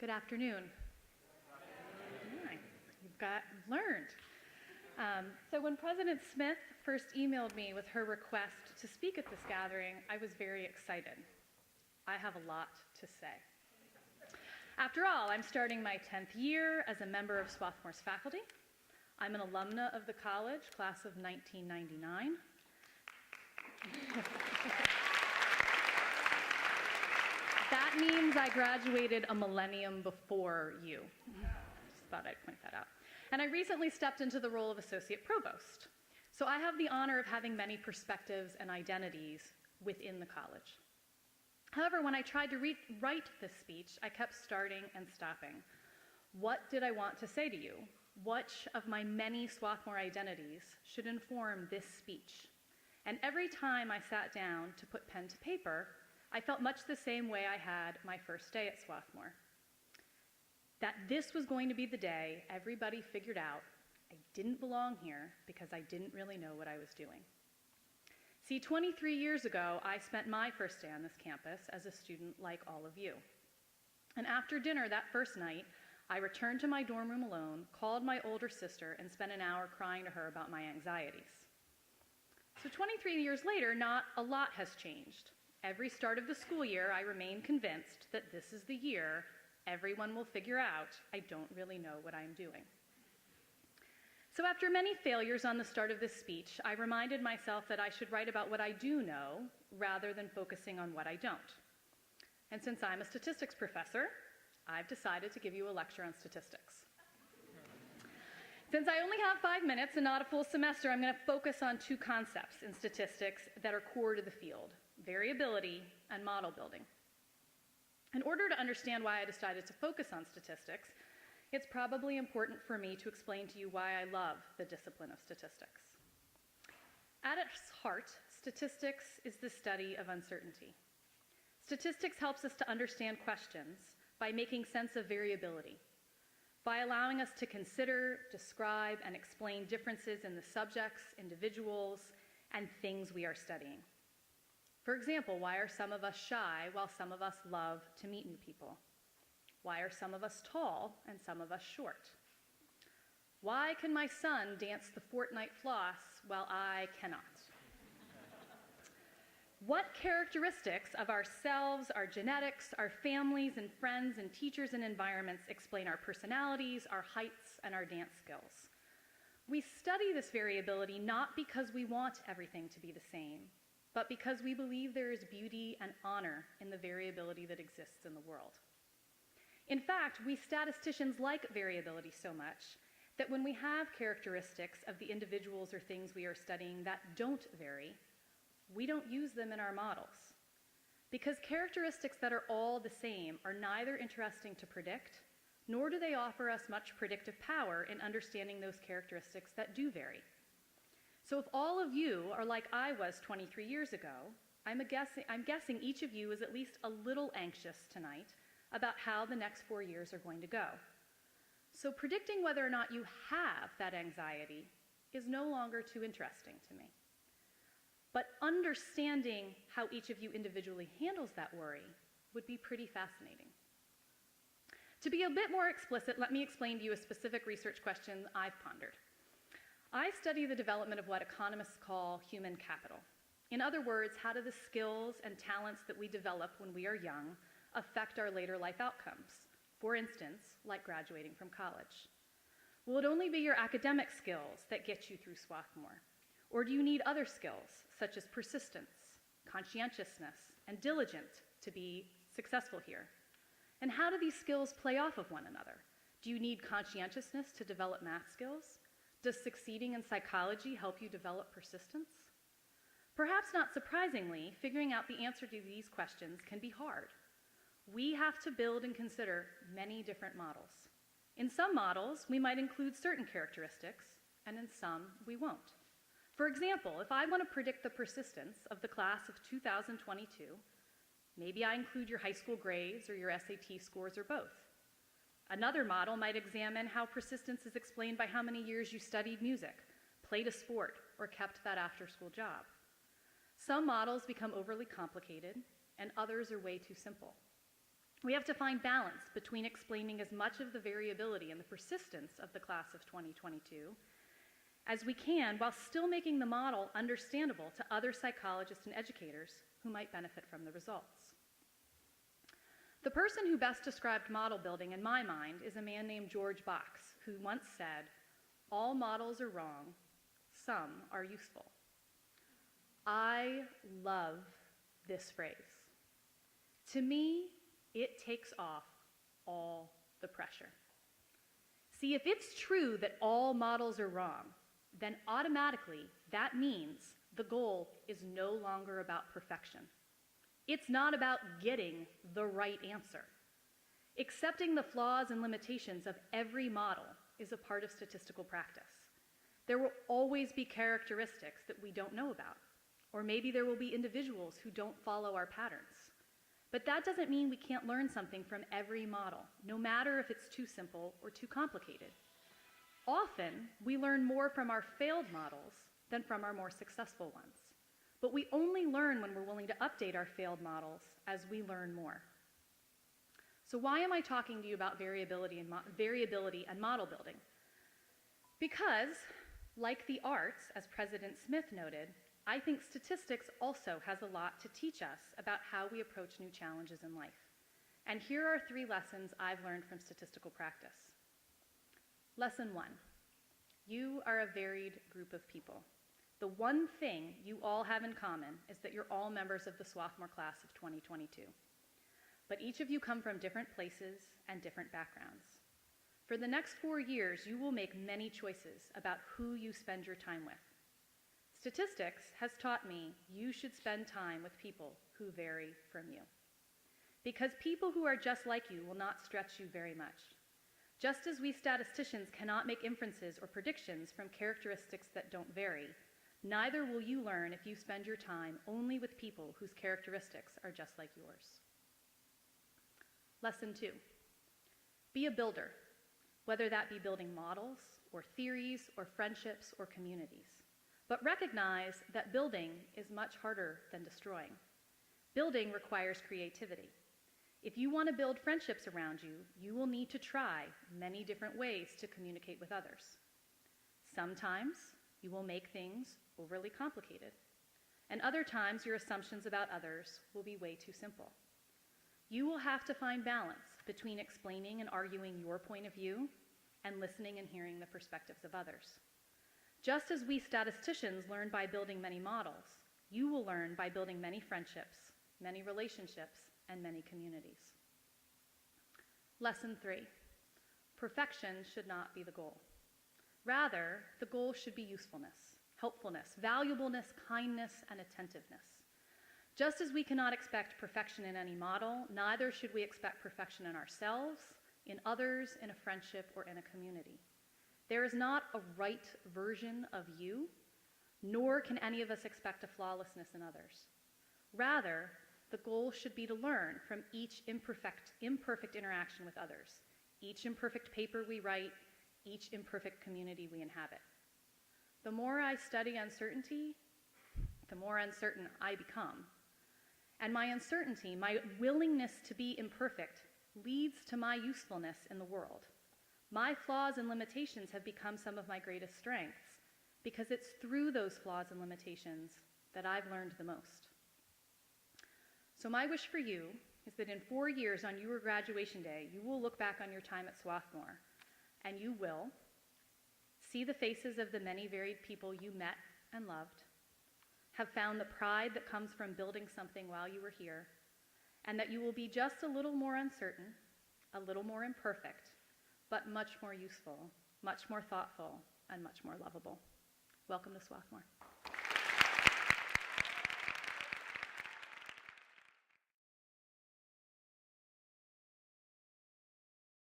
Good afternoon. Hi. You've learned. So when President Smith first emailed me with her request to speak at this gathering, I was very excited. I have a lot to say. After all, I'm starting my 10th year as a member of Swarthmore's faculty. I'm an alumna of the college, class of 1999. That means I graduated a millennium before you. Just thought I'd point that out. And I recently stepped into the role of Associate Provost. So I have the honor of having many perspectives and identities within the college. However, when I tried to write this speech, I kept starting and stopping. What did I want to say to you? Which of my many Swarthmore identities should inform this speech? And every time I sat down to put pen to paper, I felt much the same way I had my first day at Swarthmore. That this was going to be the day everybody figured out I didn't belong here because I didn't really know what I was doing. See, 23 years ago, I spent my first day on this campus as a student like all of you. And after dinner that first night, I returned to my dorm room alone, called my older sister, and spent an hour crying to her about my anxieties. So 23 years later, not a lot has changed. Every start of the school year, I remain convinced that this is the year everyone will figure out I don't really know what I'm doing. So after many failures on the start of this speech, I reminded myself that I should write about what I do know rather than focusing on what I don't. And since I'm a statistics professor, I've decided to give you a lecture on statistics. Since I only have 5 minutes and not a full semester, I'm going to focus on two concepts in statistics that are core to the field: variability and model building. In order to understand why I decided to focus on statistics, it's probably important for me to explain to you why I love the discipline of statistics. At its heart, statistics is the study of uncertainty. Statistics helps us to understand questions by making sense of variability, by allowing us to consider, describe, and explain differences in the subjects, individuals, and things we are studying. For example, why are some of us shy while some of us love to meet new people? Why are some of us tall and some of us short? Why can my son dance the fortnight floss while I cannot? What characteristics of ourselves, our genetics, our families and friends and teachers and environments explain our personalities, our heights, and our dance skills? We study this variability not because we want everything to be the same, but because we believe there is beauty and honor in the variability that exists in the world. In fact, we statisticians like variability so much that when we have characteristics of the individuals or things we are studying that don't vary, we don't use them in our models. Because characteristics that are all the same are neither interesting to predict, nor do they offer us much predictive power in understanding those characteristics that do vary. So if all of you are like I was 23 years ago, I'm guessing each of you is at least a little anxious tonight about how the next 4 years are going to go. So predicting whether or not you have that anxiety is no longer too interesting to me. But understanding how each of you individually handles that worry would be pretty fascinating. To be a bit more explicit, let me explain to you a specific research question I've pondered. I study the development of what economists call human capital. In other words, how do the skills and talents that we develop when we are young affect our later life outcomes? For instance, like graduating from college. Will it only be your academic skills that get you through Swarthmore? Or do you need other skills, such as persistence, conscientiousness, and diligence to be successful here? And how do these skills play off of one another? Do you need conscientiousness to develop math skills? Does succeeding in psychology help you develop persistence? Perhaps not surprisingly, figuring out the answer to these questions can be hard. We have to build and consider many different models. In some models, we might include certain characteristics, and in some, we won't. For example, if I want to predict the persistence of the class of 2022, maybe I include your high school grades or your SAT scores or both. Another model might examine how persistence is explained by how many years you studied music, played a sport, or kept that after-school job. Some models become overly complicated, and others are way too simple. We have to find balance between explaining as much of the variability and the persistence of the class of 2022 as we can, while still making the model understandable to other psychologists and educators who might benefit from the results. The person who best described model building in my mind is a man named George Box, who once said, "All models are wrong, some are useful." I love this phrase. To me, it takes off all the pressure. See, if it's true that all models are wrong, then automatically that means the goal is no longer about perfection. It's not about getting the right answer. Accepting the flaws and limitations of every model is a part of statistical practice. There will always be characteristics that we don't know about, or maybe there will be individuals who don't follow our patterns. But that doesn't mean we can't learn something from every model, no matter if it's too simple or too complicated. Often, we learn more from our failed models than from our more successful ones. But we only learn when we're willing to update our failed models as we learn more. So why am I talking to you about variability and model building? Because, like the arts, as President Smith noted, I think statistics also has a lot to teach us about how we approach new challenges in life. And here are 3 lessons I've learned from statistical practice. Lesson 1, you are a varied group of people. The one thing you all have in common is that you're all members of the Swarthmore class of 2022. But each of you come from different places and different backgrounds. For the next 4 years, you will make many choices about who you spend your time with. Statistics has taught me you should spend time with people who vary from you. Because people who are just like you will not stretch you very much. Just as we statisticians cannot make inferences or predictions from characteristics that don't vary, neither will you learn if you spend your time only with people whose characteristics are just like yours. Lesson 2, be a builder, whether that be building models or theories or friendships or communities. But recognize that building is much harder than destroying. Building requires creativity. If you want to build friendships around you, you will need to try many different ways to communicate with others. Sometimes you will make things overly complicated, and other times your assumptions about others will be way too simple. You will have to find balance between explaining and arguing your point of view and listening and hearing the perspectives of others. Just as we statisticians learn by building many models, you will learn by building many friendships, many relationships, and many communities. Lesson 3, perfection should not be the goal. Rather, the goal should be usefulness, helpfulness, valuableness, kindness, and attentiveness. Just as we cannot expect perfection in any model, neither should we expect perfection in ourselves, in others, in a friendship, or in a community. There is not a right version of you, nor can any of us expect a flawlessness in others. Rather, the goal should be to learn from each imperfect interaction with others, each imperfect paper we write, each imperfect community we inhabit. The more I study uncertainty, the more uncertain I become. And my uncertainty, my willingness to be imperfect, leads to my usefulness in the world. My flaws and limitations have become some of my greatest strengths because it's through those flaws and limitations that I've learned the most. So my wish for you is that in 4 years on your graduation day, you will look back on your time at Swarthmore and you will see the faces of the many varied people you met and loved, have found the pride that comes from building something while you were here, and that you will be just a little more uncertain, a little more imperfect, but much more useful, much more thoughtful, and much more lovable. Welcome to Swarthmore.